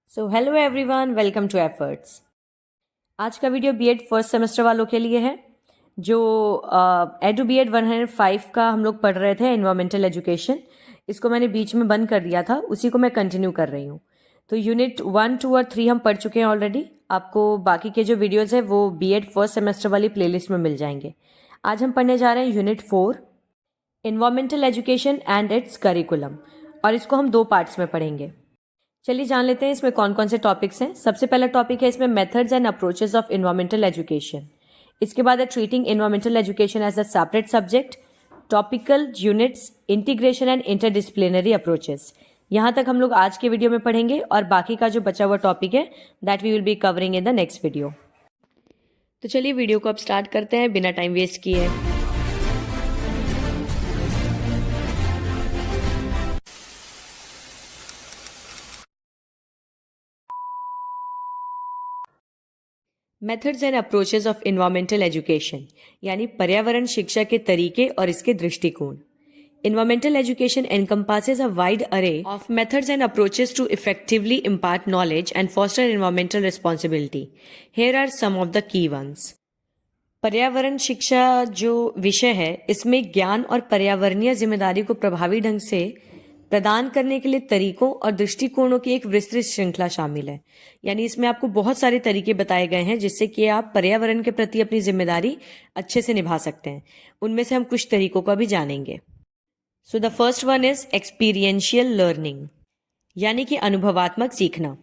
So hello everyone, welcome to efforts. आज का video BEd first semester वालों के लिए है जो एडू बीएड 105 का हम लोग पढ़ रहे थे, एनवायरमेंटल एजुकेशन। इसको मैंने बीच में बंद कर दिया था, उसी को मैं कंटिन्यू कर रही हूँ। तो यूनिट 1, 2 और 3 हम पढ़ चुके हैं ऑलरेडी। आपको बाकी के जो वीडियोज़ है वो बीएड फर्स्ट सेमेस्टर वाली प्लेलिस्ट में मिल जाएंगे। आज हम पढ़ने जा रहे हैं unit 4, environmental education and it's curriculum, और इसको हम 2 पार्ट्स में पढ़ेंगे। चलिए जान लेते हैं इसमें कौन कौन से टॉपिक्स हैं। सबसे पहला टॉपिक है इसमें methods and approaches of environmental education. इसके बाद है treating environmental education as a separate subject, topical units, integration and interdisciplinary approaches. यहाँ तक हम लोग आज के वीडियो में पढ़ेंगे और बाकी का जो बचा हुआ टॉपिक है that we will be covering in the next video. तो चलिए वीडियो को अब स्टार्ट करते हैं बिना टाइम वेस्ट किए। Methods and approaches of environmental education, यानी पर्यावरण शिक्षा के तरीके और इसके दृष्टिकोण। Environmental education encompasses a wide array of methods and approaches to effectively impart knowledge and foster environmental responsibility. Here are some of the key ones. पर्यावरण शिक्षा जो विषय है, इसमें ज्ञान और पर्यावरणीय जिम्मेदारी को प्रभावी ढंग से प्रदान करने के लिए तरीकों और दृष्टिकोणों की एक विस्तृत श्रृंखला शामिल है। यानी इसमें आपको बहुत सारे तरीके बताए गए हैं जिससे कि आप पर्यावरण के प्रति अपनी जिम्मेदारी अच्छे से निभा सकते हैं। उनमें से हम कुछ तरीकों का भी जानेंगे। So the first one is experiential learning, यानी कि अनुभवात्मक सीखना।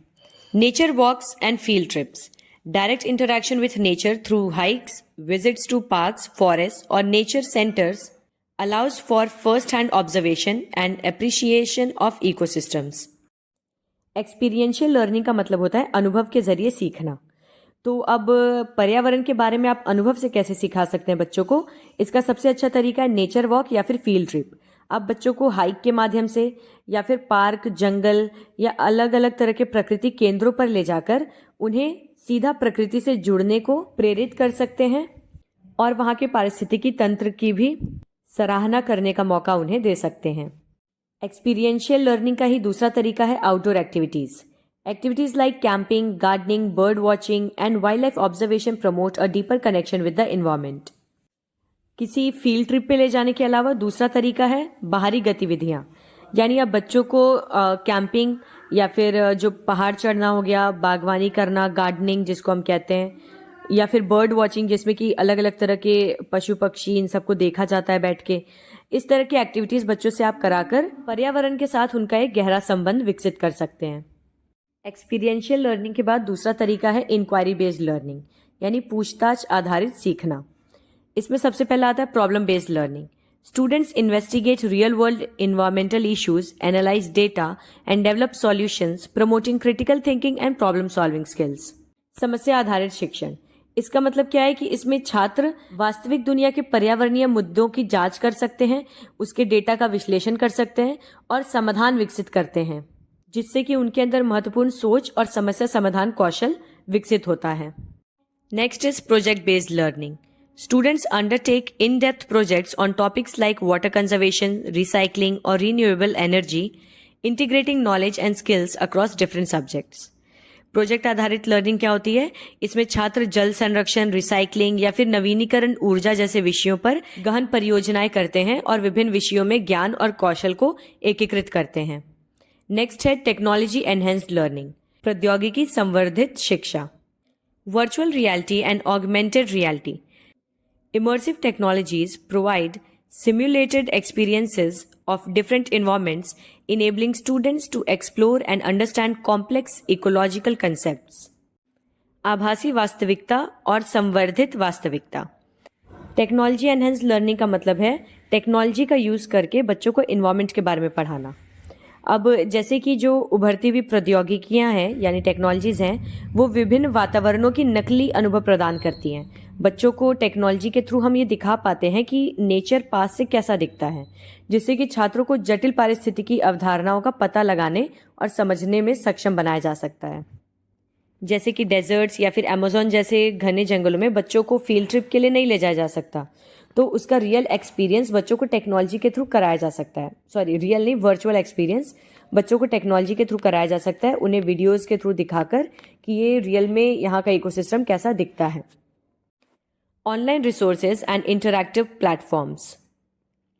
Nature walks and field trips, direct interaction with nature through hikes, visits to parks, forest और nature centres allows for first-hand observation and appreciation of ecosystems. Experiential learning का मतलब होता है अनुभव के जरिए सीखना। तो अब पर्यावरण के बारे में आप अनुभव से कैसे सिखा सकते हैं बच्चों को? इसका सबसे अच्छा तरीका है नेचर वॉक या फिर फील्ड ट्रिप। आप बच्चों को हाइक के माध्यम से या फिर पार्क, जंगल या अलग अलग तरह के प्राकृतिक केंद्रों पर ले जाकर उन्हें सीधा प्रकृति से जुड़ने को प्रेरित कर सकते हैं और वहाँ के पारिस्थितिकी तंत्र की भी सराहना करने का मौका उन्हें दे सकते हैं। एक्सपीरियंशियल लर्निंग का ही दूसरा तरीका है outdoor activities. Activities like camping, gardening, bird watching and wild life observation promote a deeper connection with the environment. किसी फील्ड ट्रिप पे ले जाने के अलावा दूसरा तरीका है बाहरी गतिविधियां, यानी आप बच्चों को कैंपिंग या फिर जो पहाड़ चढ़ना हो गया, बागवानी करना, गार्डनिंग जिसको हम कहते हैं, या फिर बर्ड वॉचिंग जिसमें कि अलग अलग तरह के पशु पक्षी इन सबको देखा जाता है बैठ के। इस तरह की एक्टिविटीज बच्चों से आप कराकर पर्यावरण के साथ उनका एक गहरा संबंध विकसित कर सकते हैं। एक्सपीरियंशियल लर्निंग के बाद दूसरा तरीका है इंक्वायरी बेस्ड लर्निंग, यानी पूछताछ आधारित सीखना। इसमें सबसे पहला आता है problem based learning. Students investigate real world environmental issues, analyse data and develop solutions, promoting critical thinking and problem solving skills. समस्या आधारित शिक्षण, इसका मतलब क्या है कि इसमें छात्र वास्तविक दुनिया के पर्यावरणीय मुद्दों की जांच कर सकते हैं, उसके डेटा का विश्लेषण कर सकते हैं और समाधान विकसित करते हैं, जिससे कि उनके अंदर महत्वपूर्ण सोच और समस्या समाधान कौशल विकसित होता है। Next is project based learning. Students undertake in depth projects on topics like water conservation, recycling और renewable energy, integrating knowledge and skills across different subjects. Project आधारित लर्निंग क्या होती है? इसमें छात्र जल संरक्षण, रिसाइकलिंग या फिर नवीनीकरण ऊर्जा जैसे विषयों पर गहन परियोजनाएं करते हैं और विभिन्न विषयों में ज्ञान और कौशल को एकीकृत करते हैं। नेक्स्ट है टेक्नोलॉजी एनहेंस्ड लर्निंग, प्रौद्योगिकी संवर्धित शिक्षा। Virtual reality and augmented reality, immersive technologies provide simulated experiences of different environments, enabling students to explore and understand complex ecological concepts. आभासी वास्तविकता और संवर्धित वास्तविकता। टेक्नोलॉजी एनहेंस लर्निंग का मतलब है टेक्नोलॉजी का यूज करके बच्चों को इन्वायरमेंट के बारे में पढ़ाना। अब जैसे कि जो उभरती हुई प्रौद्योगिकियां हैं यानी टेक्नोलॉजीज हैं, वो विभिन्न वातावरणों की नकली अनुभव प्रदान करती हैं। बच्चों को टेक्नोलॉजी के थ्रू हम ये दिखा पाते हैं कि नेचर पास से कैसा दिखता है, जिससे कि छात्रों को जटिल पारिस्थितिकी अवधारणाओं का पता लगाने और समझने में सक्षम बनाया जा सकता है। जैसे कि डेजर्ट्स या फिर अमेज़न जैसे घने जंगलों में बच्चों को फील्ड ट्रिप के लिए नहीं ले जाया जा सकता, तो उसका रियल एक्सपीरियंस बच्चों को टेक्नोलॉजी के थ्रू कराया जा सकता है। सॉरी, रियल नहीं, वर्चुअल एक्सपीरियंस बच्चों को टेक्नोलॉजी के थ्रू कराया जा सकता है, उन्हें वीडियोज़ के थ्रू दिखाकर कि ये रियल में यहाँ का इकोसिस्टम कैसा दिखता है। Online resources and interactive platforms.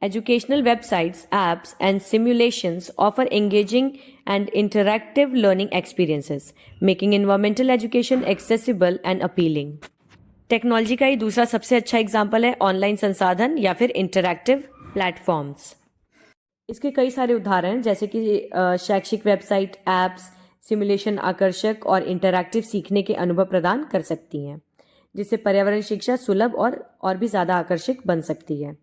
Educational websites, apps, and simulations offer engaging and interactive learning experiences, making environmental education accessible and appealing. Technology का ही दूसरा सबसे अच्छा एग्जाम्पल है ऑनलाइन संसाधन या फिर इंटरैक्टिव प्लेटफॉर्म्स। इसके कई सारे उदाहरण जैसे कि शैक्षिक वेबसाइट, एप्स, सिमुलेशन आकर्षक और इंटरैक्टिव सीखने के अनुभव प्रदान कर सकती हैं, जिससे पर्यावरण शिक्षा सुलभ और भी ज़्यादा आकर्षक बन सकती है।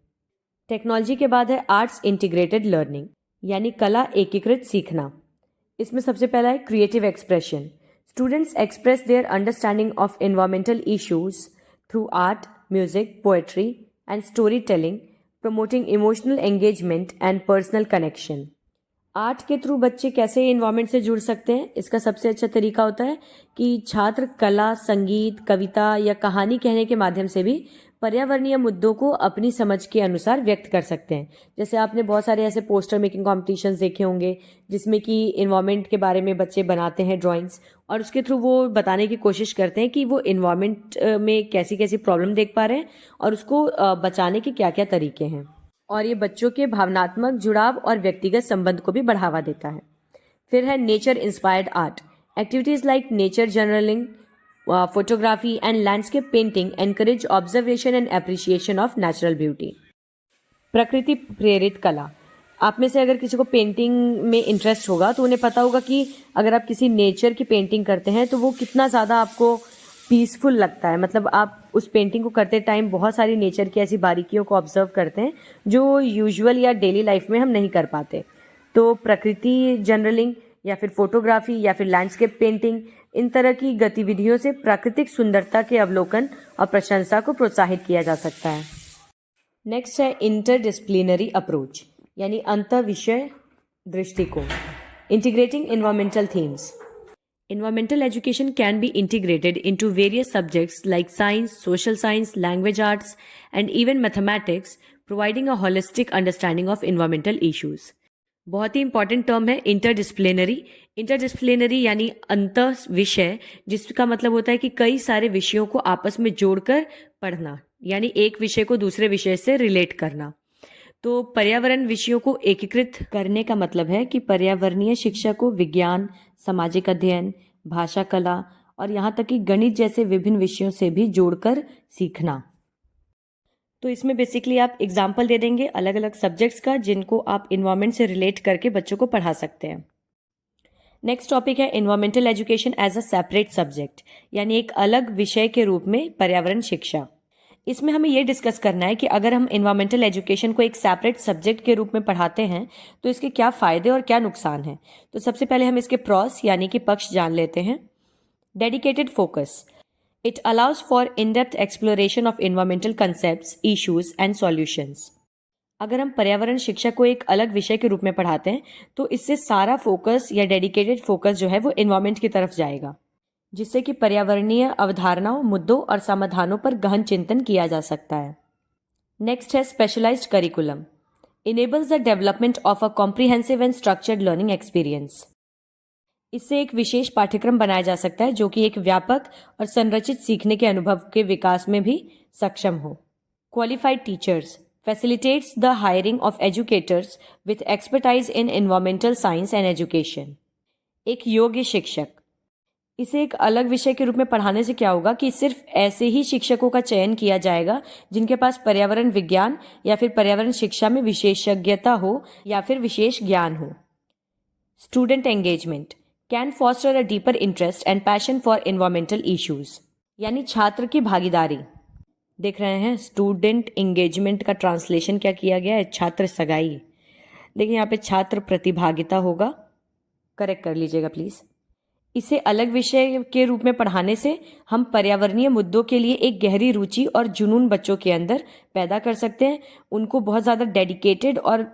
टेक्नोलॉजी के बाद है आर्ट्स इंटीग्रेटेड लर्निंग, यानी कला एकीकृत सीखना। इसमें सबसे पहला है creative expression. Students express their understanding of environmental issues through art, music, poetry and story telling, promoting emotional engagement and personal connection. Art के थ्रू बच्चे कैसे इन्वायरमेंट से जुड़ सकते हैं? इसका सबसे अच्छा तरीका होता है कि छात्र कला, संगीत, कविता या कहानी कहने के माध्यम से भी पर्यावरणीय मुद्दों को अपनी समझ के अनुसार व्यक्त कर सकते हैं। जैसे आपने बहुत सारे ऐसे पोस्टर मेकिंग कॉम्पिटिशन्स देखे होंगे जिसमें कि इन्वायरमेंट के बारे में बच्चे बनाते हैं ड्राइंग्स, और उसके थ्रू वो बताने की कोशिश करते हैं कि वो इन्वायरमेंट में कैसी कैसी प्रॉब्लम देख पा रहे हैं और उसको बचाने के क्या क्या तरीके हैं। और ये बच्चों के भावनात्मक जुड़ाव और व्यक्तिगत संबंध को भी बढ़ावा देता है। फिर है nature inspired art. Activities like nature journaling, photography and landscape painting encourage observation and appreciation of natural beauty. प्रकृति प्रेरित कला। आप में से अगर किसी को पेंटिंग में इंटरेस्ट होगा तो उन्हें पता होगा कि अगर आप किसी नेचर की पेंटिंग करते हैं तो वो कितना ज़्यादा आपको पीसफुल लगता है। मतलब आप उस पेंटिंग को करते टाइम बहुत सारी नेचर की ऐसी बारीकियों को ऑब्जर्व करते हैं जो यूजुअल या डेली लाइफ में हम नहीं कर पाते। तो प्रकृति जर्नलिंग या फिर फोटोग्राफी या फिर लैंडस्केप पेंटिंग, इन तरह की गतिविधियों से प्राकृतिक सुंदरता के अवलोकन और प्रशंसा को प्रोत्साहित किया जा सकता है। नेक्स्ट है इंटरडिसिप्लिनरी अप्रोच, यानी अंतर विषय दृष्टिकोण। Integrating environmental themes. Environmental education can be integrated into various subjects like science, social science, language arts, and even mathematics, providing a holistic understanding of environmental issues. बहुत ही इंपॉर्टेंट टर्म है interdisciplinary. Interdisciplinary यानी अंतर विषय, जिसका मतलब होता है कि कई सारे विषयों को आपस में जोड़कर पढ़ना, यानी एक विषय को दूसरे विषय से रिलेट करना। तो पर्यावरण विषयों को एकीकृत करने का मतलब है कि पर्यावरणीय शिक्षा को विज्ञान, सामाजिक अध्ययन, भाषा, कला और यहाँ तक कि गणित जैसे विभिन्न विषयों से भी जोड़कर सीखना। तो इसमें बेसिकली आप एग्जाम्पल दे देंगे अलग अलग सब्जेक्ट्स का जिनको आप इन्वायरमेंट से रिलेट करके बच्चों को पढ़ा सकते हैं। नेक्स्ट टॉपिक है environmental education as a separate subject, यानी एक अलग विषय के रूप में पर्यावरण शिक्षा। इसमें हमें ये डिस्कस करना है कि अगर हम इन्वायरमेंटल एजुकेशन को एक सेपरेट सब्जेक्ट के रूप में पढ़ाते हैं तो इसके क्या फ़ायदे और क्या नुकसान हैं। तो सबसे पहले हम इसके प्रॉस यानी कि पक्ष जान लेते हैं। Dedicated focus. It allows for in depth exploration of environmental concepts, issues and solutions. अगर हम पर्यावरण शिक्षा को एक अलग विषय के रूप में पढ़ाते हैं तो इससे सारा फोकस या डेडिकेटेड फोकस जो है वो इन्वायरमेंट की तरफ जाएगा, जिससे कि पर्यावरणीय अवधारणाओं, मुद्दों और समाधानों पर गहन चिंतन किया जा सकता है। नेक्स्ट है specialised curriculum. Enables the development of a comprehensive and structured learning experience. इससे एक विशेष पाठ्यक्रम बनाया जा सकता है जो कि एक व्यापक और संरचित सीखने के अनुभव के विकास में भी सक्षम हो। Qualified teachers facilitates the hiring of educators with expertise in environmental science and education. एक योग्य शिक्षक। इसे एक अलग विषय के रूप में पढ़ाने से क्या होगा कि सिर्फ ऐसे ही शिक्षकों का चयन किया जाएगा जिनके पास पर्यावरण विज्ञान या फिर पर्यावरण शिक्षा में विशेषज्ञता हो या फिर विशेष ज्ञान हो। Student engagement can foster a deeper interest and passion for environmental issues, यानी छात्र की भागीदारी। देख रहे हैं स्टूडेंट एंगेजमेंट का ट्रांसलेशन क्या किया गया है, छात्र सगाई। देखिए यहाँ पे छात्र प्रतिभागिता होगा, करेक्ट कर लीजिएगा प्लीज़। इसे अलग विषय के रूप में पढ़ाने से हम पर्यावरणीय मुद्दों के लिए एक गहरी रुचि और जुनून बच्चों के अंदर पैदा कर सकते हैं। उनको बहुत ज़्यादा डेडिकेटेड और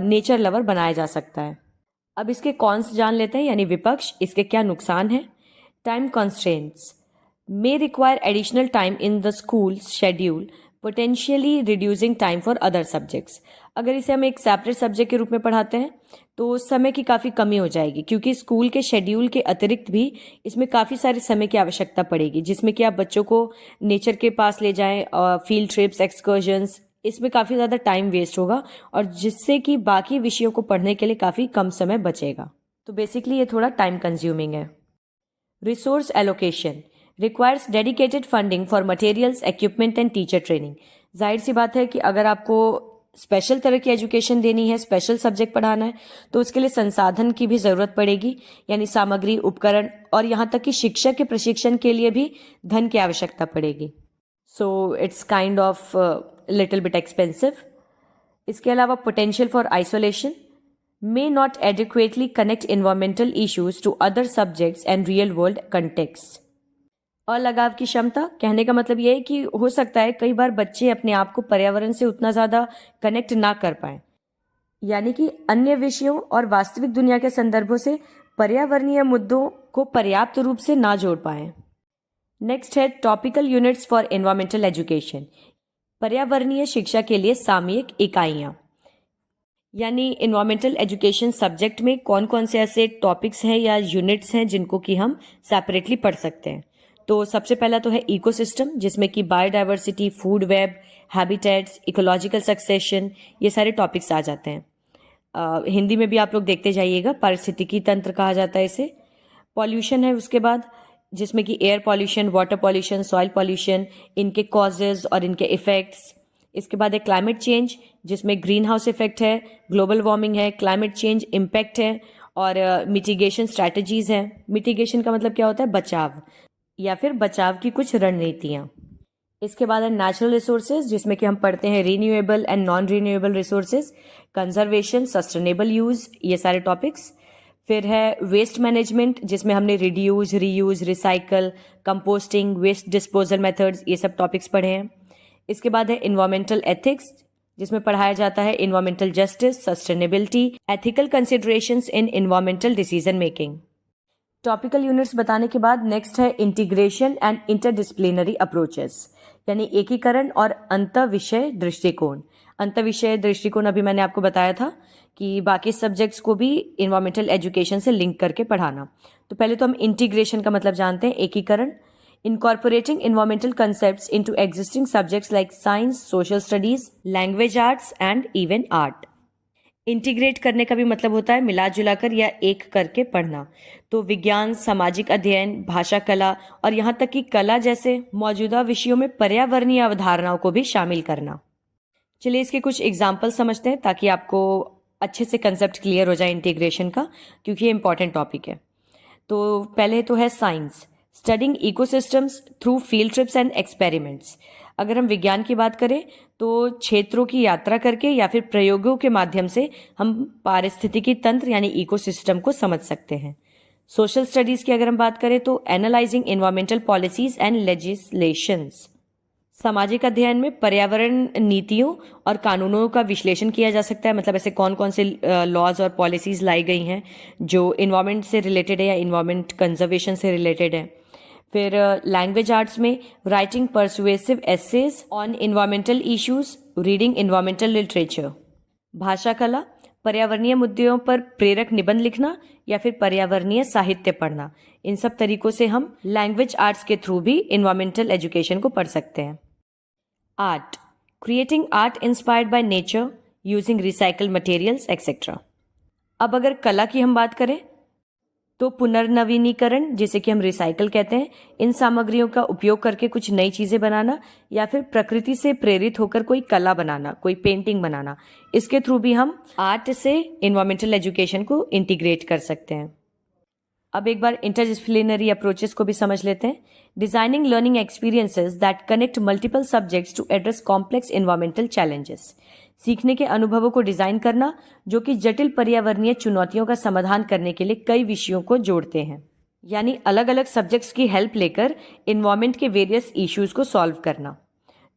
नेचर लवर बनाया जा सकता है। अब इसके कॉन्स जान लेते हैं, यानी विपक्ष। इसके क्या नुकसान हैं। Time constraints may require additional time in the school's schedule, potentially reducing time for other subjects. अगर इसे हम एक सेपरेट सब्जेक्ट के रूप में पढ़ाते हैं तो समय की काफ़ी कमी हो जाएगी, क्योंकि स्कूल के शेड्यूल के अतिरिक्त भी इसमें काफ़ी सारे समय की आवश्यकता पड़ेगी, जिसमें कि आप बच्चों को नेचर के पास ले जाएं, फील्ड ट्रिप्स, एक्सकर्जन्स, इसमें काफ़ी ज़्यादा टाइम वेस्ट होगा और जिससे कि बाकी विषयों को पढ़ने के लिए काफ़ी कम समय बचेगा। तो बेसिकली ये थोड़ा टाइम कंज्यूमिंग है। Resource allocation requires dedicated funding for materials, equipment and teacher training. जाहिर सी बात है कि अगर आपको स्पेशल तरह की एजुकेशन देनी है, स्पेशल सब्जेक्ट पढ़ाना है, तो उसके लिए संसाधन की भी ज़रूरत पड़ेगी, यानी सामग्री, उपकरण और यहाँ तक कि शिक्षक के प्रशिक्षण के लिए भी धन की आवश्यकता पड़ेगी। So it's kind of little bit expensive. इसके अलावा potential for isolation may not adequately connect environmental issues to other subjects and real world contexts। अलगाव की क्षमता, कहने का मतलब ये है कि हो सकता है कई बार बच्चे अपने आप को पर्यावरण से उतना ज़्यादा कनेक्ट ना कर पाएं, यानी कि अन्य विषयों और वास्तविक दुनिया के संदर्भों से पर्यावरणीय मुद्दों को पर्याप्त रूप से ना जोड़ पाएं। नेक्स्ट है topical units for environmental education, पर्यावरणीय शिक्षा के लिए सामयिक इकाइयाँ। यानी इन्वायरमेंटल एजुकेशन सब्जेक्ट में कौन कौन से ऐसे टॉपिक्स हैं या यूनिट्स हैं जिनको कि हम सेपरेटली पढ़ सकते हैं। तो सबसे पहला तो है इकोसिस्टम, जिसमें कि biodiversity, food web, habitats, ecological succession, ये सारे टॉपिक्स आ जाते हैं। हिंदी में भी आप लोग देखते जाइएगा, पारिस्थितिकी तंत्र कहा जाता है इसे। पॉल्यूशन है उसके बाद, जिसमें कि air pollution, water pollution, soil pollution, इनके कॉजेज और इनके इफेक्ट्स। इसके बाद है क्लाइमेट चेंज, जिसमें ग्रीन हाउस इफेक्ट है, ग्लोबल वार्मिंग है, क्लाइमेट चेंज इम्पैक्ट है और मिटिगेशन स्ट्रैटेजीज हैं। मिटिगेशन का मतलब क्या होता है? बचाव या फिर बचाव की कुछ रणनीतियाँ। इसके बाद है नेचुरल रिसोर्सेज, जिसमें कि हम पढ़ते हैं renewable and non renewable resources, conservation, sustainable use, ये सारे टॉपिक्स। फिर है वेस्ट मैनेजमेंट, जिसमें हमने reduce, reuse, recycle, composting, waste disposal methods, ये सब टॉपिक्स पढ़े हैं। इसके बाद है इन्वायरमेंटल एथिक्स, जिसमें पढ़ाया जाता है environmental justice, sustainability, ethical considerations in environmental decision making. Topical units बताने के बाद नेक्स्ट है इंटीग्रेशन एंड इंटरडिसिप्लिनरी अप्रोचेस, यानी एकीकरण और अंतःविषय दृष्टिकोण। अंतःविषय दृष्टिकोण अभी मैंने आपको बताया था कि बाकी सब्जेक्ट्स को भी इन्वायरमेंटल एजुकेशन से लिंक करके पढ़ाना। तो पहले तो हम इंटीग्रेशन का मतलब जानते हैं, एकीकरण। Incorporating environmental concepts into existing subjects like science, social studies, language arts and even art। Integrate करने का भी मतलब होता है मिला जुलाकर या एक करके पढ़ना। तो विज्ञान, सामाजिक अध्ययन, भाषा कला और यहाँ तक कि कला जैसे मौजूदा विषयों में पर्यावरणीय अवधारणाओं को भी शामिल करना। चलिए इसके कुछ एग्जाम्पल समझते हैं ताकि आपको अच्छे से कंसेप्ट क्लियर हो जाए इंटीग्रेशन का, क्योंकि ये इंपॉर्टेंट टॉपिक है। तो पहले तो है science, studying ecosystems through field trips and experiments. अगर हम विज्ञान की बात करें तो क्षेत्रों की यात्रा करके या फिर प्रयोगों के माध्यम से हम पारिस्थितिकी तंत्र यानी इकोसिस्टम को समझ सकते हैं। सोशल स्टडीज की अगर हम बात करें तो analysing environmental policies and legislations. सामाजिक अध्ययन में पर्यावरण नीतियों और कानूनों का विश्लेषण किया जा सकता है, मतलब ऐसे कौन कौन से लॉज और पॉलिसीज लाई गई हैं जो इन्वायरमेंट से रिलेटेड है या इन्वायरमेंट कंजर्वेशन से रिलेटेड है। फिर लैंग्वेज आर्ट्स में writing persuasive essays on environmental issues, reading environmental literature. भाषा कला, पर्यावरणीय मुद्दों पर प्रेरक निबंध लिखना या फिर पर्यावरणीय साहित्य पढ़ना। इन सब तरीकों से हम लैंग्वेज आर्ट्स के थ्रू भी इन्वायरमेंटल एजुकेशन को पढ़ सकते हैं। Art, creating art inspired by nature using recycle materials etcetera. अब अगर कला की हम बात करें तो पुनर्नवीनीकरण, जिसे कि हम रिसाइकल कहते हैं, इन सामग्रियों का उपयोग करके कुछ नई चीज़ें बनाना या फिर प्रकृति से प्रेरित होकर कोई कला बनाना, कोई पेंटिंग बनाना। इसके थ्रू भी हम आर्ट से इन्वायरमेंटल एजुकेशन को इंटीग्रेट कर सकते हैं। अब एक बार इंटरडिसिप्लिनरी अप्रोचेस को भी समझ लेते हैं। Designing learning experiences that connect multiple subjects to address complex environmental challenges. सीखने के अनुभवों को डिजाइन करना जो कि जटिल पर्यावरणीय चुनौतियों का समाधान करने के लिए कई विषयों को जोड़ते हैं, यानी अलग अलग सब्जेक्ट्स की हेल्प लेकर इन्वायरमेंट के वेरियस इश्यूज को सॉल्व करना।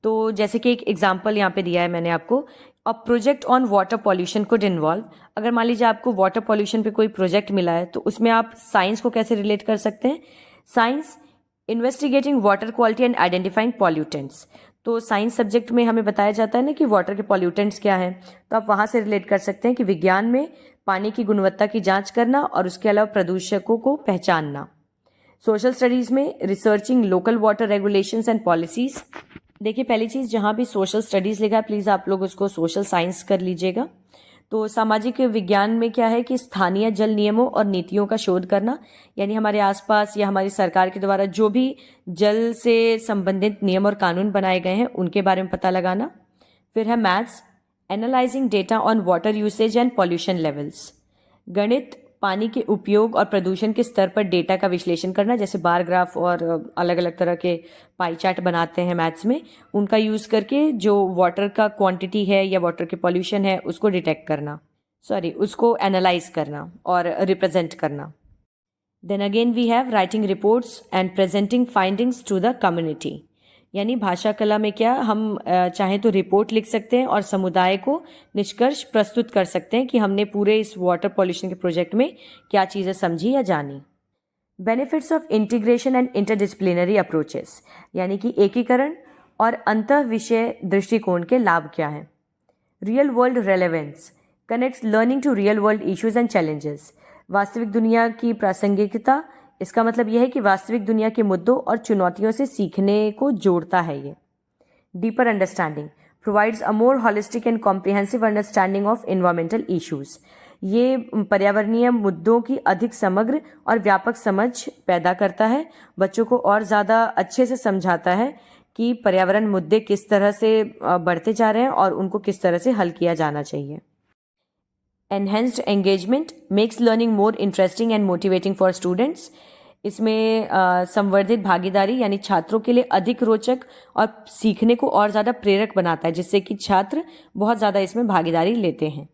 तो जैसे कि एक एग्जाम्पल यहाँ पे दिया है मैंने आपको, a project on water pollution could involve. अगर मान लीजिए आपको वाटर पॉल्यूशन पे कोई प्रोजेक्ट मिला है तो उसमें आप साइंस को कैसे रिलेट कर सकते हैं? Science investigating water quality and identifying pollutants. तो साइंस सब्जेक्ट में हमें बताया जाता है ना कि वाटर के पॉल्यूटेंट्स क्या हैं, तो आप वहाँ से रिलेट कर सकते हैं कि विज्ञान में पानी की गुणवत्ता की जांच करना और उसके अलावा प्रदूषकों को पहचानना। सोशल स्टडीज़ में researching local water regulations and policies. देखिए, पहली चीज़ जहाँ भी सोशल स्टडीज़ लिखा है प्लीज़ आप लोग उसको सोशल साइंस कर लीजिएगा। तो सामाजिक विज्ञान में क्या है कि स्थानीय जल नियमों और नीतियों का शोध करना, यानी हमारे आसपास या हमारी सरकार के द्वारा जो भी जल से संबंधित नियम और कानून बनाए गए हैं उनके बारे में पता लगाना। फिर है maths, analysing data on water usage and pollution levels. गणित, पानी के उपयोग और प्रदूषण के स्तर पर डेटा का विश्लेषण करना, जैसे बार ग्राफ और अलग अलग तरह के पाई चार्ट बनाते हैं मैथ्स में, उनका यूज़ करके जो वाटर का क्वांटिटी है या वाटर के पॉल्यूशन है उसको डिटेक्ट करना, उसको एनालाइज करना और रिप्रेजेंट करना। Then again we have writing reports and presenting findings to the community, यानी भाषा कला में क्या हम चाहें तो रिपोर्ट लिख सकते हैं और समुदाय को निष्कर्ष प्रस्तुत कर सकते हैं कि हमने पूरे इस वाटर पॉल्यूशन के प्रोजेक्ट में क्या चीज़ें समझी या जानी। Benefits of integration and interdisciplinary approaches, यानी कि एकीकरण और अंतः विषय दृष्टिकोण के लाभ क्या हैं। Real world relevance connects learning to real world issues and challenges. वास्तविक दुनिया की प्रासंगिकता, इसका मतलब यह है कि वास्तविक दुनिया के मुद्दों और चुनौतियों से सीखने को जोड़ता है ये। Deeper understanding provides a more holistic and comprehensive understanding of environmental issues. ये पर्यावरणीय मुद्दों की अधिक समग्र और व्यापक समझ पैदा करता है, बच्चों को और ज़्यादा अच्छे से समझाता है कि पर्यावरण मुद्दे किस तरह से बढ़ते जा रहे हैं और उनको किस तरह से हल किया जाना चाहिए। Enhanced engagement makes learning more interesting and motivating for students. इसमें संवर्धित भागीदारी यानी छात्रों के लिए अधिक रोचक और सीखने को और ज़्यादा प्रेरक बनाता है, जिससे कि छात्र बहुत ज़्यादा इसमें भागीदारी लेते हैं।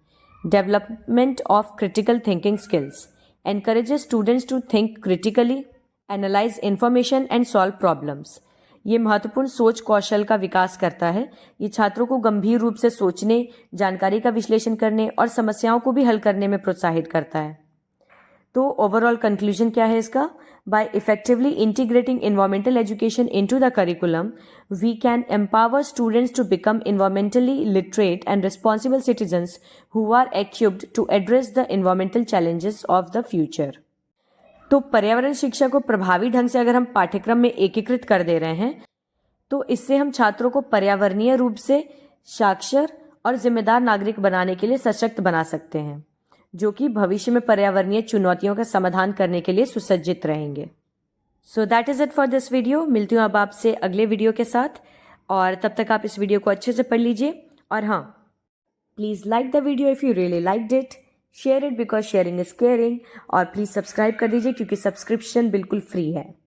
Development of critical thinking skills encourages students to think critically, analyse information and solve problems. ये महत्वपूर्ण सोच कौशल का विकास करता है। ये छात्रों को गंभीर रूप से सोचने, जानकारी का विश्लेषण करने और समस्याओं को भी हल करने में प्रोत्साहित करता है। तो ओवरऑल कंक्लूजन क्या है इसका? By effectively integrating environmental education into the curriculum, we can empower students to become environmentally literate and responsible citizens who are equipped to address the environmental challenges of the future. तो पर्यावरण शिक्षा को प्रभावी ढंग से अगर हम पाठ्यक्रम में एकीकृत कर दे रहे हैं तो इससे हम छात्रों को पर्यावरणीय रूप से साक्षर और जिम्मेदार नागरिक बनाने के लिए सशक्त बना सकते हैं, जो कि भविष्य में पर्यावरणीय चुनौतियों का समाधान करने के लिए सुसज्जित रहेंगे। So that is it for this video. मिलती हूँ अब आपसे अगले वीडियो के साथ, और तब तक आप इस वीडियो को अच्छे से पढ़ लीजिए। और हाँ, please like the video if you really liked it, share it because sharing is caring, और प्लीज़ सब्सक्राइब कर दीजिए क्योंकि सब्सक्रिप्शन बिल्कुल फ्री है।